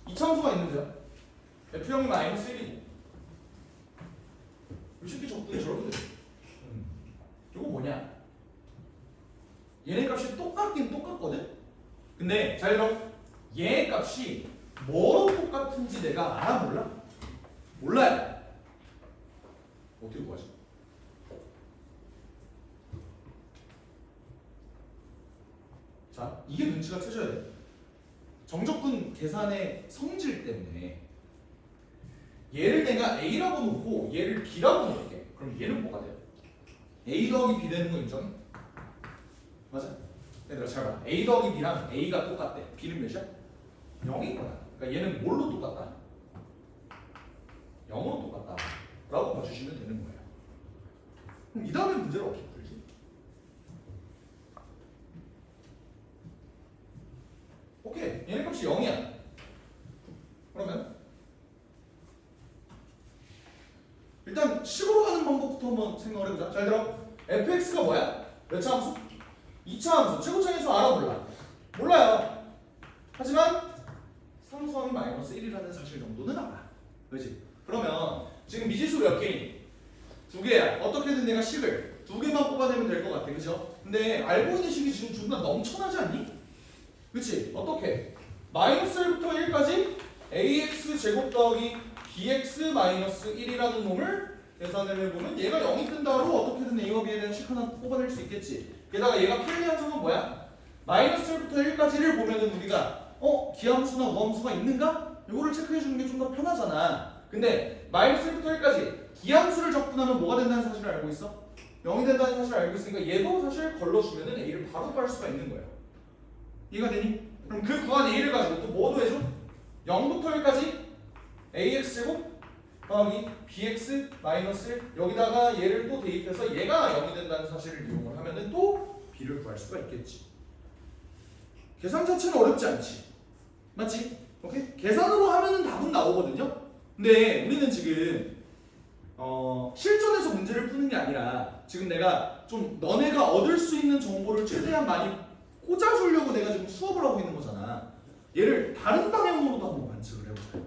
[SPEAKER 1] 이 참수가 있는데요. F형이 마이너스 1이고 이 새끼 적분이 저렇게 돼요. 이거 뭐냐? 얘네 값이 똑같긴 똑같거든? 근데 자 여러분 얘 값이 뭐로 똑같은지 내가 알아 몰라? 몰라요. 어떻게 구하지? 자 이게 눈치가 채져야 돼. 정적분 계산의 성질 때문에 얘를 내가 A라고 놓고 얘를 B라고 놓을게. 그럼 얘는 뭐가 돼요? A 더하기 B 되는 거 인정해? 맞아? 얘들아 잘 봐. A 더하기 B랑 A가 똑같대. B는 몇이야? 0인 거야. 그러니까 얘는 뭘로 똑같다? 0으로 똑같다 라고 봐주시면 되는 거예요. 그럼 이 다음에 문제를 어떻게 풀지? 오케이 얘네 값이 0이야. 그러면 일단 식으로 가는 방법부터 한번 생각을 해보자. 잘 들어. fx가 뭐야? 몇 차 함수? 2차 함수. 최고차에서 알아 몰라? 몰라요. 하지만 상수함이 마이너스 1이라는 사실 정도는 알아. 그렇지? 그러면 지금 미지수 몇 개니? 2개야. 어떻게든 내가 식을 2개만 뽑아내면 될 것 같아. 그죠? 근데 알고 있는 식이 지금 존나 넘쳐나지 않니? 그치? 어떻게? 마이너스 1부터 1까지 ax 제곱 더하기 bx 마이너스 1이라는 놈을 계산을 해보면 얘가 0이 뜬다로 어떻게든 a와 b에 대한 식 하나 뽑아낼 수 있겠지. 게다가 얘가 편리한 점은 뭐야? 마이너스 1부터 1까지를 보면은 우리가 기함수나 우함수가 있는가? 이거를 체크해주는 게 좀 더 편하잖아. 근데 마이너스 1부터 1까지 기함수를 적분하면 뭐가 된다는 사실을 알고 있어? 0이 된다는 사실을 알고 있으니까 얘도 사실 걸러주면은 a를 바로 구할 수가 있는 거예요. 이해가 되니? 그럼 그 구한 a를 가지고 또 뭐도 해줘? 0부터 1까지 ax제곱 더하기 bx 마이너스 1 여기다가 얘를 또 대입해서 얘가 0이 된다는 사실을 이용을 하면은 또 b를 구할 수가 있겠지. 계산 자체는 어렵지 않지. 맞지? 오케이? 계산으로 하면은 답은 나오거든요. 근데 우리는 지금 실전에서 문제를 푸는 게 아니라 지금 내가 좀 너네가 얻을 수 있는 정보를 최대한 많이 꽂아주려고 내가 지금 수업을 하고 있는 거잖아. 얘를 다른 방향으로도 한번 관측을 해보자.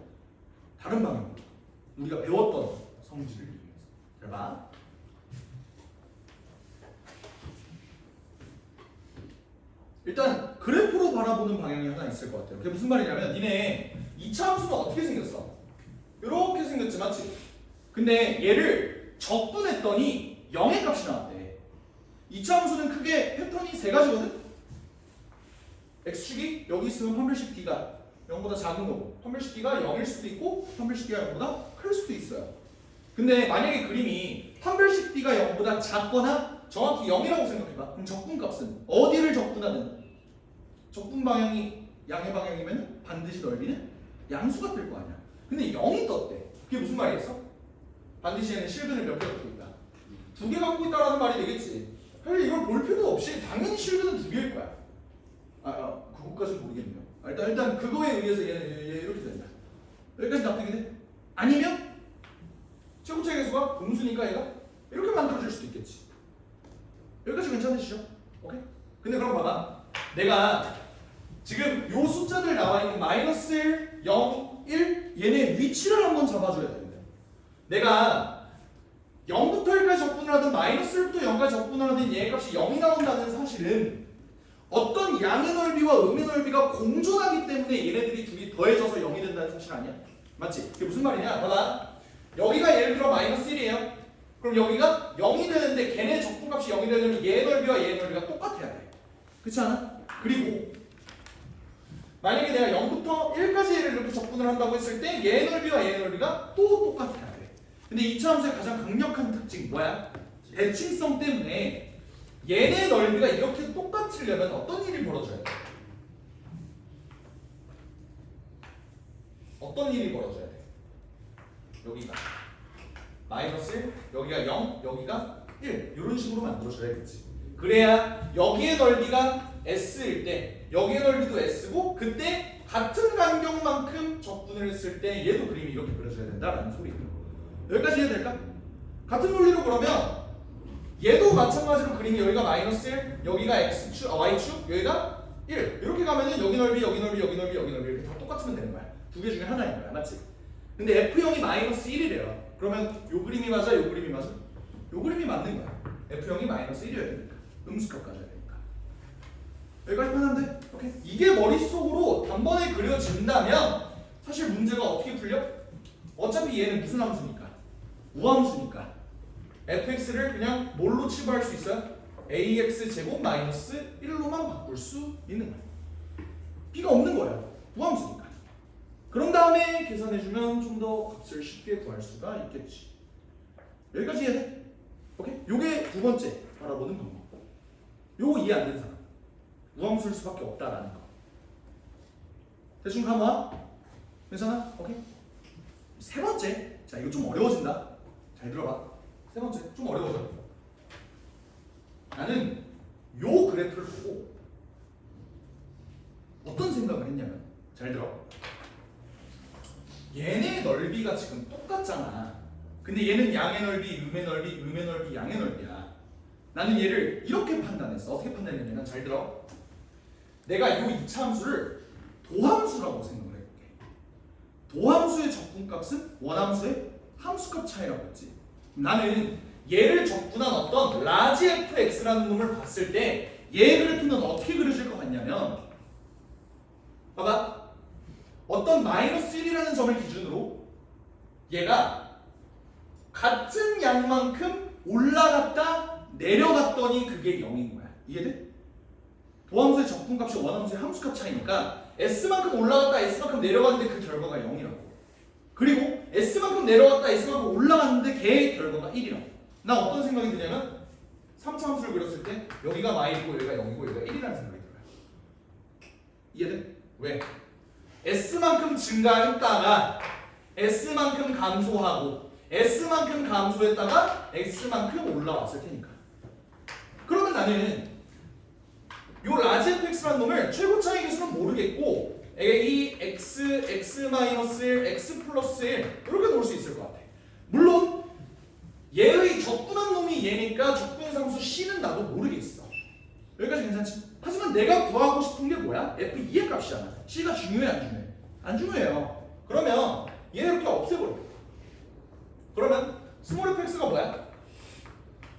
[SPEAKER 1] 다른 방향으로. 우리가 배웠던 성질을 이용해서. 잘 봐. 일단 그래프로 바라보는 방향이 하나 있을 것 같아요. 그게 무슨 말이냐면 니네 2차 함수는 어떻게 생겼어? 이렇게 생겼지 맞지? 근데 얘를 적분했더니 0의 값이 나왔대. 2차 함수는 크게 패턴이 세 가지거든? x축이 여기 있으면 판별식 d가 0보다 작은 거고 판별식 d가 0일 수도 있고 판별식 d가 0보다 클 수도 있어요. 근데 만약에 그림이 판별식 d가 0보다 작거나 정확히 0이라고 생각해봐. 그럼 적분값은 어디를 적분하든 적분 방향이 양의 방향이면 반드시 넓이는 양수가 될 거 아니야. 근데 0이 떴대. 그게 무슨 말이겠어? 반드시 얘는 실근을 몇 개 갖고 있다. 2개 갖고 있다라는 말이 되겠지. 사실 이걸 볼 필요도 없이 당연히 실근은 2개일 거야. 그것까지는 모르겠네요. 일단 그거에 의해서 얘 이렇게 된다. 여기까지 납득이 돼? 아니면 최고차의 개수가 음수니까 얘가 이렇게 만들어질 수도 있겠지. 여기까지 괜찮으시죠? 오케이? 근데 그럼 봐봐. 내가 지금 요 숫자들 나와 있는 마이너스 1, 0, 1 얘네 위치를 한번 잡아줘야 됩니다. 내가 0부터 1까지 적분을 하든 마이너스 1부터 0까지 적분을 하든 얘 값이 0이 나온다는 사실은 어떤 양의 넓이와 음의 넓이가 공존하기 때문에 얘네들이 둘이 더해져서 0이 된다는 사실 아니야? 맞지? 그게 무슨 말이냐? 봐봐. 여기가 예를 들어 마이너스 1이에요. 그럼 여기가 0이 되는데 걔네 적분값이 0이 되려면 얘 넓이와 얘 넓이가 똑같아야 돼. 그렇지 않아? 그리고 만약에 내가 0부터 1까지 얘를 이렇게 적분을 한다고 했을 때 얘 넓이와 얘 넓이가 또 똑같아야 돼. 근데 2차 함수의 가장 강력한 특징 뭐야? 대칭성 때문에 얘네 넓이가 이렇게 똑같으려면 어떤 일이 벌어져야 돼? 어떤 일이 벌어져야 돼? 여기가 마이너스 1, 여기가 0, 여기가 1 이런 식으로 만들어줘야겠지. 그래야 여기의 넓이가 S일 때 여기의 넓이도 S고 그때 같은 간격만큼 적분을 했을 때 얘도 그림이 이렇게 그려져야 된다라는 소리예요. 여기까지 이해될까? 같은 논리로 그러면 얘도 마찬가지로 그림이 여기가 마이너스 1, 여기가 X축, Y축, 여기가 1 이렇게 가면은 여기 넓이, 여기 넓이, 여기 넓이, 여기 넓이 이렇게 다 똑같으면 되는 거야. 두 개 중에 하나인 거야. 맞지? 근데 F형이 마이너스 1이래요. 그러면 요 그림이 맞아? 요 그림이 맞아? 요 그림이 맞는 거야. F형이 마이너스 1이어야 되니까. 음수값 가져야 되니까. 여기까지 편한데? 오케이? 이게 머릿속으로 단번에 그려진다면 사실 문제가 어떻게 풀려? 어차피 얘는 무슨 함수니까? 우함수니까 fx를 그냥 뭘로 치부할 수 있어요? ax 제곱 마이너스 1로만 바꿀 수 있는 거야. b가 없는 거야. 우함수니까. 그런 다음에 계산해주면 좀 더 값을 쉽게 구할 수가 있겠지. 여기까지 이해돼? 오케이? 요게 두 번째 바라보는 방법. 요거 이해 안 되는 사람. 우함수일 수밖에 없다라는 거. 대충 감아? 괜찮아? 오케이? 세 번째. 자, 이거 좀 어려워진다. 잘 들어봐. 세 번째. 좀 어려워져. 나는 요 그래프를 보고 어떤 생각을 했냐면 잘 들어. 얘네 넓이가 지금 똑같잖아. 근데 얘는 양의 넓이, 음의 넓이, 음의 넓이, 양의 넓이야. 나는 얘를 이렇게 판단했어. 어떻게 판단했냐면 잘 들어. 내가 요 2차 함수를 도함수라고 생각을 해볼게. 도함수의 적분값은 원함수의 함수값 차이라고 했지. 나는 얘를 적분한 어떤 라지 fx라는 놈을 봤을 때 얘 그래프는 어떻게 그려질 것 같냐면 봐봐. 어떤 마이너스 1이라는 점을 기준으로 얘가 같은 양만큼 올라갔다 내려갔더니 그게 0인 거야. 이해돼? 도함수의 적분값이 원함수의 함수값 차이니까 S만큼 올라갔다 S만큼 내려갔는데 그 결과가 0이라고. 그리고 S만큼 내려갔다 S만큼 올라갔는데 걔의 결과가 1이라고. 나 어떤 생각이 드냐면 3차 함수를 그렸을 때 여기가 마이고 여기가 0이고 여기가 1이라는 생각이 들어요. 이해돼? 왜? S만큼 증가했다가 S만큼 감소하고 S만큼 감소했다가 X만큼 올라왔을 테니까. 그러면 나는 요 라지 fx라는 놈을 최고차의 개수는 모르겠고 A, X, X-1, X 플러스 1 이렇게 놓을 수 있을 것 같아. 물론 얘의 적분한 놈이 얘니까 적분상수 C는 나도 모르겠어. 여기까지 괜찮지? 하지만 내가 구하고 싶은 게 뭐야? F2의 값이잖아. C가 중요해 안 중요해? 안 중요해요. 그러면 얘 이렇게 없애버려. 그러면 스몰 fx가 뭐야?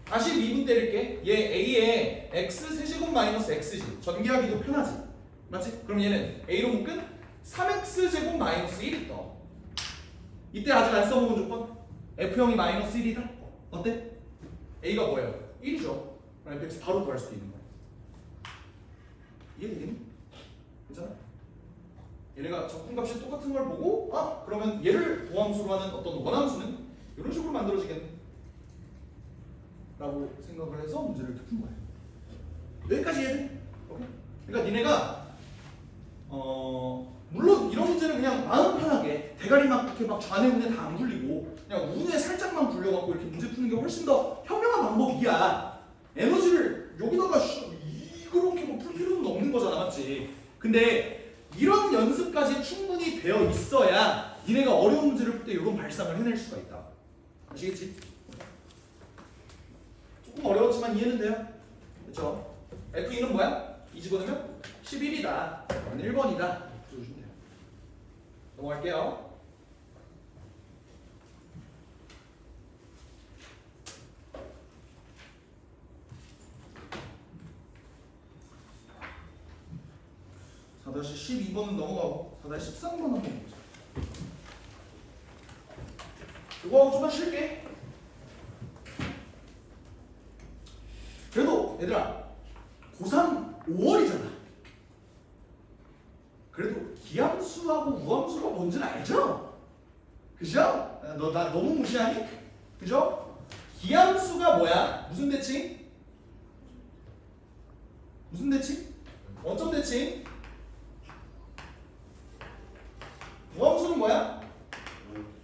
[SPEAKER 1] 다시 미분 때릴게. 얘 a에 x 세제곱 마이너스 x지. 전개하기도 편하지. 맞지? 그럼 얘는 A로 묶은 3x제곱 마이너스 1이 떠. 이때 아직 안 써먹은 조건 F형이 마이너스 1이다. 어때? A가 뭐예요? 1이죠. 그럼 fx 바로 구할 수도 있는 거야. 이해되겠니? 괜찮아? 얘네가 적분값이 똑같은 걸 보고 아 그러면 얘를 도함수로 하는 어떤 원함수는 이런 식으로 만들어지겠네 라고 생각을 해서 문제를 이렇게 푼 거예요. 여기까지 이해돼? 오케이? 그러니까 니네가 물론 이런 문제는 그냥 마음 편하게 대가리 막 이렇게 막 좌뇌 우뇌 다 안 굴리고 그냥 우뇌 살짝만 굴려갖고 이렇게 문제 푸는 게 훨씬 더 현명한 방법이야. 에너지를 여기다가 이렇게 뭐 풀 필요는 없는 거잖아, 맞지? 근데 이런 연습까지 충분히 되어 있어야 니네가 어려운 문제를 풀 때 이런 발상을 해낼 수가 있다. 아시겠지? 조금 어려웠지만 이해는 돼요? 그렇죠? F2는 뭐야? 이 집어넣으면 11이다. 1번이다. 써주시면 돼요. 넘어갈게요. (4-12번은) 넘어가고 4-13번 한번 보자. 이거 좀만 쉴게. 그래도 얘들아 고3 5월이잖아. 그래도 기함수하고 우함수가 뭔지는 알죠? 그죠? 너 나 너무 무시하니? 그죠? 기함수가 뭐야? 무슨 대칭? 무슨 대칭? 원점 대칭? 우함수는 뭐야?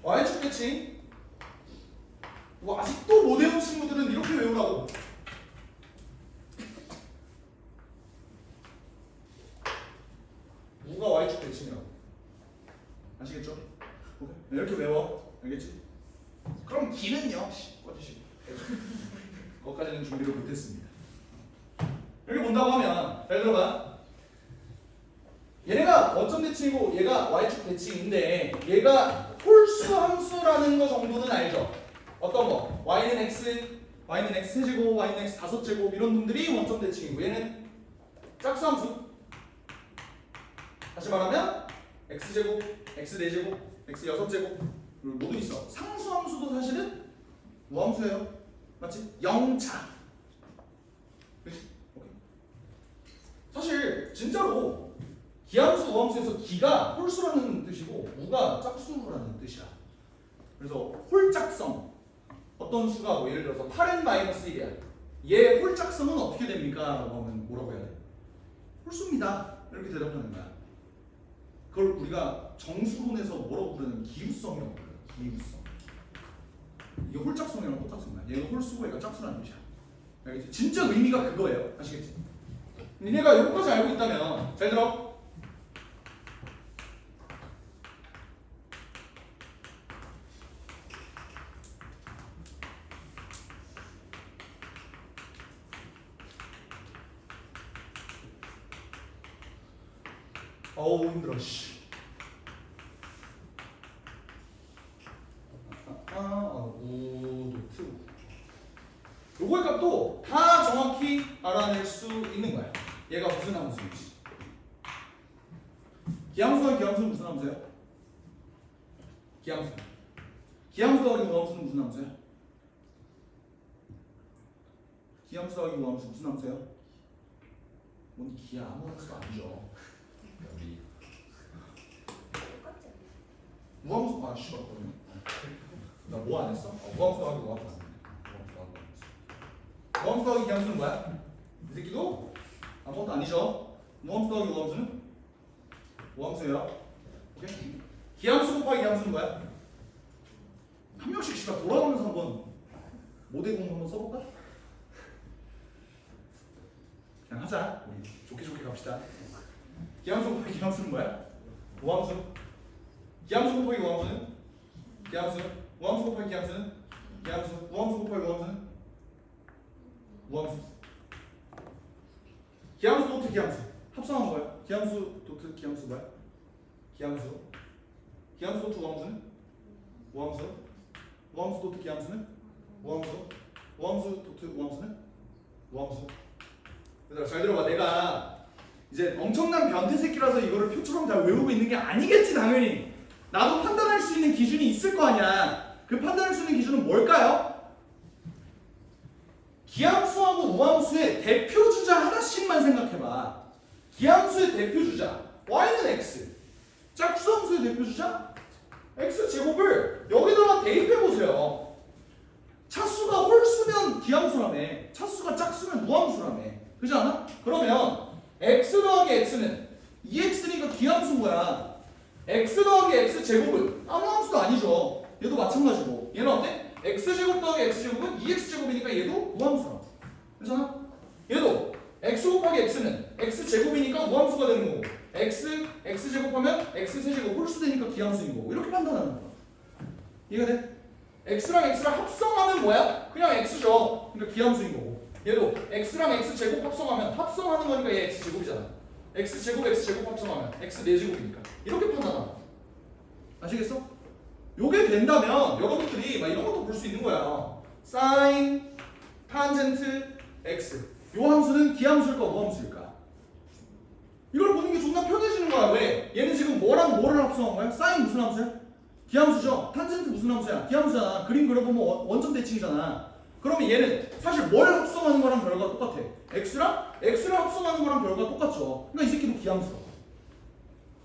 [SPEAKER 1] Y축 대칭? 뭐 아직도 못 외운 친구들은 이렇게 외우라고. 우가 Y축 대칭이라고. 아시겠죠? 오케이. 이렇게 외워. 알겠지? 그럼 D는요? 꺼지시고. 그것까지는 준비를 못했습니다. 이렇게 본다고 하면 잘 들어봐. 얘네가 원점 대칭이고 얘가 Y축 대칭인데 얘가 홀수 함수라는 거 정도는 알죠? 어떤 거? Y는 X, Y는 X 세제곱, Y는 X 5제곱 이런 놈들이 원점 대칭이고 얘는 짝수 함수. 다시 말하면 X제곱, X 4제곱, X 6제곱 모두 있어. 상수 함수도 사실은 우함수예요. 맞지? 0차. 그렇지? 오케이. 사실 진짜로 기함수, 우함수에서 기가 홀수라는 뜻이고 우가 짝수라는 뜻이야. 그래서 홀짝성 어떤 수가 뭐 예를 들어서 8n-1이야. 얘 홀짝성은 어떻게 됩니까? 라고 하면 뭐라고 해야 돼? 홀수입니다. 이렇게 대답하는 거야. 그걸 우리가 정수론에서 뭐라고 부르는 기우성이라고 불러요. 기우성. 이게 홀짝성이랑 똑같은 거야. 얘가 홀수고 얘가 짝수라는 뜻이야. 알겠지? 진짜 의미가 그거예요. 아시겠지? 니네가 여기까지 알고 있다면 잘 들어. 어우 힘들어. 씨. 노트. 요거의 값도 다 정확히 알아낼 수 있는 거야. 얘가 무슨 함수인지. 기함수와 기함수는 무슨 함수야? 기함수. 기함수와 기함수는 무슨 함수야? 기함수와 기함수 무슨 함수야? 뭔 기야 아무 함수도 아니죠. 우함수 아 씨발 나 뭐 안 했어? 우함수 더하기 우함수 안 했네. 우함수 더하기 기함수는 뭐야? 이 새끼도 아무것도 아니죠. 우함수 더하기 우함수는 우함수예요. 오케이? 기함수 곱하기 기함수는 뭐야? 한 명씩 씨발 돌아가면서 한번 모대공 한번 써볼까? 그냥 하자. 우리 좋게 좋게 갑시다. 기함수 곱하기 기함수는 뭐야? 우함수. 기함수 곱하기 우함수는? 기함수. 우함수 곱하기 기함수는? 기함수. 우함수 곱하기 우함수는? 우함수. 기함수 도트 기함수. 합성한 거야. 기함수 도트 기함수 뭐야? 기함수. 기함수 도트 우함수는? 우함수. 우함수 도트 기함수는? 우함수. 우함수 도트 우함수는? 우함수. 얘들아 잘 들어봐. 내가 이제 엄청난 변태 새끼라서 이거를 표처럼 다 외우고 있는 게 아니겠지 당연히. 나도 판단할 수 있는 기준이 있을 거 아니야. 그 판단할 수 있는 기준은 뭘까요? 기함수하고 우함수의 대표 주자 하나씩만 생각해봐. 기함수의 대표 주자 y는 x, 짝수함수의 대표 주자 x 제곱을 여기다가 대입해 보세요. 차수가 홀수면 기함수라며, 차수가 짝수면 우함수라며, 그렇지 않아? 그러면 x 더하기 x는 2x니까 기함수인 거야. x 더하기 x 제곱은 아무 함수도 아니죠. 얘도 마찬가지고. 얘는 어때? x 제곱 더하기 x 제곱은 2x 제곱이니까 얘도 우함수라. 괜찮아? 얘도 x 곱하기 x는 x 제곱이니까 우함수가 되는 거고, x 제곱하면 x 세제곱 홀수 되니까 기함수인 거고. 이렇게 판단하는 거야. 이해가 돼? x랑 x랑 합성하면 뭐야? 그냥 x죠. 그러니까 기함수인 거고. 얘도 x랑 x 제곱 합성하면 합성하는 거니까 얘 x 제곱이잖아. x 제곱 합성하면 x 4제곱이니까. 이렇게 판단하는 거야. 아시겠어? 요게 된다면 여러분들이 막 이런 것도 볼 수 있는 거야. 사인, 탄젠트, x. 요 함수는 기함수일까 우함수일까? 이걸 보는 게 존나 편해지는 거야. 왜? 얘는 지금 뭐랑 뭐를 합성한 거야? 사인 무슨 함수야? 기함수죠. 탄젠트 무슨 함수야? 기함수잖아. 그림 그려보면 원점 대칭이잖아. 그러면 얘는 사실 뭘 합성하는 거랑 결과가 똑같아. x를 합성하는 거랑 결과가 똑같죠. 그러니까 이 새끼도 기함수야.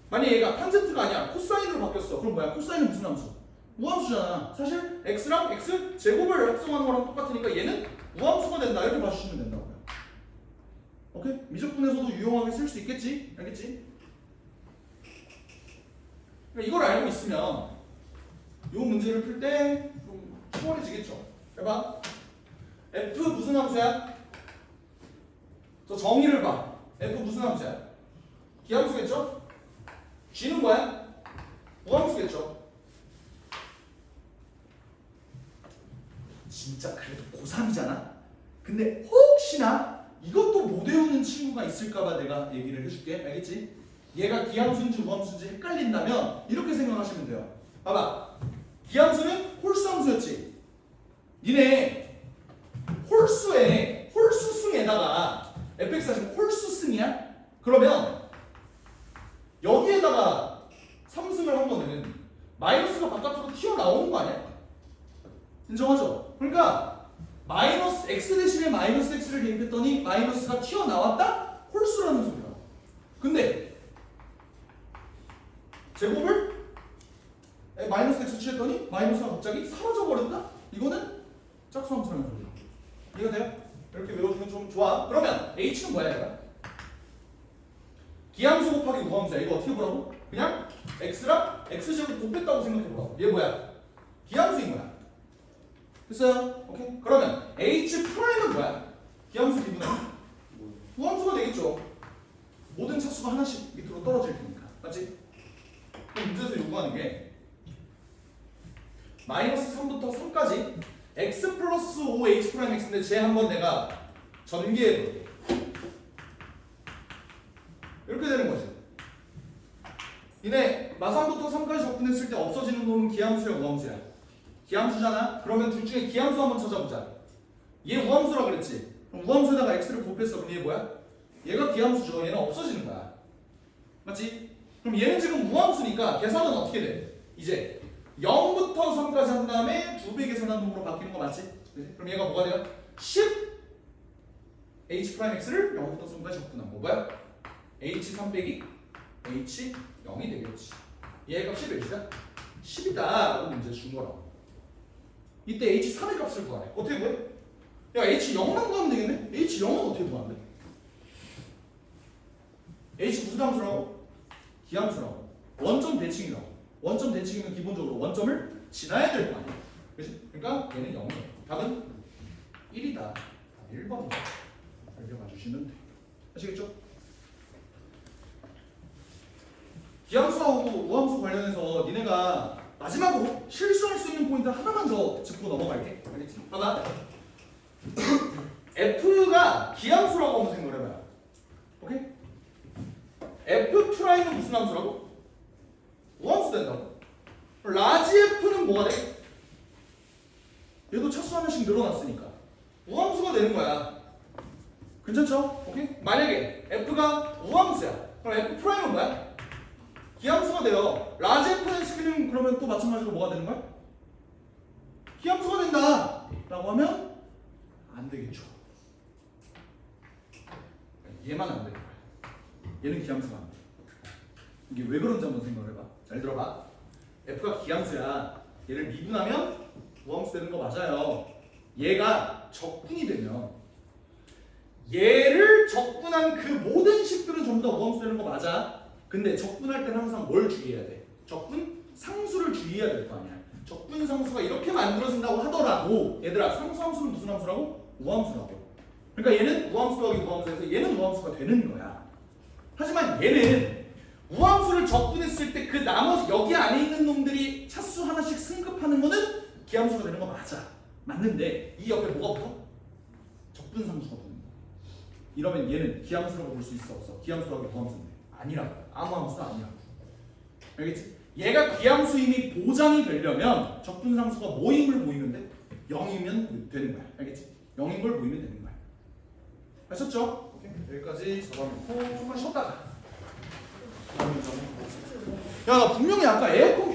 [SPEAKER 1] 만약 얘가 탄젠트가 아니야, 코사인으로 바뀌었어. 그럼 뭐야? 코사인은 무슨 함수? 우함수잖아. 사실 x랑 x 제곱을 합성하는 거랑 똑같으니까 얘는 우함수가 된다. 이렇게 봐주시면 된다고요. 오케이? 미적분에서도 유용하게 쓸 수 있겠지? 알겠지? 그러니까 이걸 알고 있으면 이 문제를 풀 때 좀 수월해지겠죠. 해봐. f 무슨 함수야? 저 정의를 봐. f 무슨 함수야? 기함수겠죠? g는 뭐야? 우함수겠죠? 진짜 그래도 고3이잖아? 근데 혹시나 이것도 못 외우는 친구가 있을까봐 내가 얘기를 해줄게. 알겠지? 얘가 기함수인지 우함수인지 헷갈린다면 이렇게 생각하시면 돼요. 봐봐. 기함수는 홀수함수였지? 니네 홀수에 홀수승에다가 fx가 지금 홀수승이야? 그러면 여기에다가 3승을 하면은 마이너스가 바깥으로 튀어나오는 거 아니야? 인정하죠? 그러니까 마이너스 x 대신에 마이너스 x를 대입했더니 마이너스가 튀어나왔다? 홀수라는 소리야. 근데 제곱을 마이너스 x 취했더니 마이너스가 갑자기 사라져버린다? 이거는 짝수함수라는 소리야. 이해가 돼요? 이렇게 외워주면 좀 좋아. 그러면 h는 뭐야 얘가? 기함수 곱하기 우함수야. 이거 어떻게 보라고? 그냥 x랑 x제곱 곱했다고 생각해보라고. 얘 뭐야? 기함수인 거야. 됐어요? 오케이? 그러면 H'은 뭐야? 기함수 기분은? 우함수가 되겠죠. 모든 차수가 하나씩 밑으로 떨어질 테니까. 맞지? 그럼 문제에서 요구하는 게 마이너스 3부터 3까지 x 플러스 5h'x인데 쟤 한번 내가 전개해볼게. 이렇게 되는 거지. 이네 마상부터 3까지 접근했을 때 없어지는 놈은 기함수야 우함수야? 기함수잖아? 그러면 둘 중에 기함수 한번 찾아보자. 얘 우함수라 그랬지? 그럼 우함수에다가 x를 곱했어. 그럼 얘 뭐야? 얘가 기함수죠. 얘는 없어지는 거야. 맞지? 그럼 얘는 지금 우함수니까 계산은 어떻게 돼? 이제 0부터 3까지 한 다음에 2배 계산한 놈으로 바뀌는 거 맞지? 그럼 얘가 뭐가 돼요? 10 h'x를 0부터 3까지 접근한 거 뭐야? h3 빼기 h0이 되겠지. 얘 값이 몇이다? 10이다 라고 문제 준 거라고. 이때 h3의 값을 구하래. 어떻게 구해? 야 h0만 구하면 되겠네? h0은 어떻게 구하는데? h 무슨 함수라고? 기함수라고. 원점 대칭이라고. 원점 대칭이면 기본적으로 원점을 지나야 될 거 아니야. 그치? 그러니까 얘는 0이에요. 답은 1이다. 1번이다. 이렇게 봐주시면 돼. 아시겠죠? 기함수하고 우함수 관련해서 니네가 마지막으로 실수할 수 있는 포인트 하나만 더 짚고 넘어갈게. 알겠지? 봐봐. F가 기함수라고 한번 생각을 해봐요. 오케이? F'은 무슨 함수라고? 우함수 된다고. 라지 F는 뭐가 돼? 얘도 차수 하나씩 늘어났으니까 우함수가 되는 거야. 괜찮죠? 오케이? 만약에 f가 우함수야. 그럼 f 프라임은 뭐야? 기함수가 돼요. 라지 f는 스크린 그러면 또 마찬가지로 뭐가 되는 거야? 기함수가 된다 라고 하면 안 되겠죠. 얘만 안 되는 거야. 얘는 기함수가 안 돼. 이게 왜 그런지 한번 생각을 해봐. 잘 들어봐. f가 기함수야. 얘를 미분하면 우함수 되는 거 맞아요. 얘가 적분이 되면 얘를 적분한 그 모든 식들은 전부 다 우함수 되는 거 맞아. 근데 적분할 때는 항상 뭘 주의해야 돼? 적분 상수를 주의해야 될 거 아니야. 적분 상수가 이렇게 만들어진다고 하더라도 얘들아 상수 함수는 무슨 함수라고? 우함수라고. 그러니까 얘는 우함수 더하기 우함수에서 얘는 우함수가 되는 거야. 하지만 얘는 우함수를 적분했을 때 그 나머지 여기 안에 있는 놈들이 차수 하나씩 승급하는 거는 기함수가 되는 거 맞아. 맞는데 이 옆에 뭐가 붙어? 적분 상수가 붙는 거야. 이러면 얘는 기함수라고 볼 수 있어 없어? 기함수라고 우함수인데 아니라고. 아무 함수 아니라고. 알겠지? 얘가 기함수임이 보장이 되려면 적분 상수가 뭐임을 보이는데 0이면 되는 거야. 알겠지? 0인 걸 보이면 되는 거야. 아셨죠? 오케이. 여기까지 잡아놓고 조금만 쉬었다가 야, 나 분명히 아까 에어컨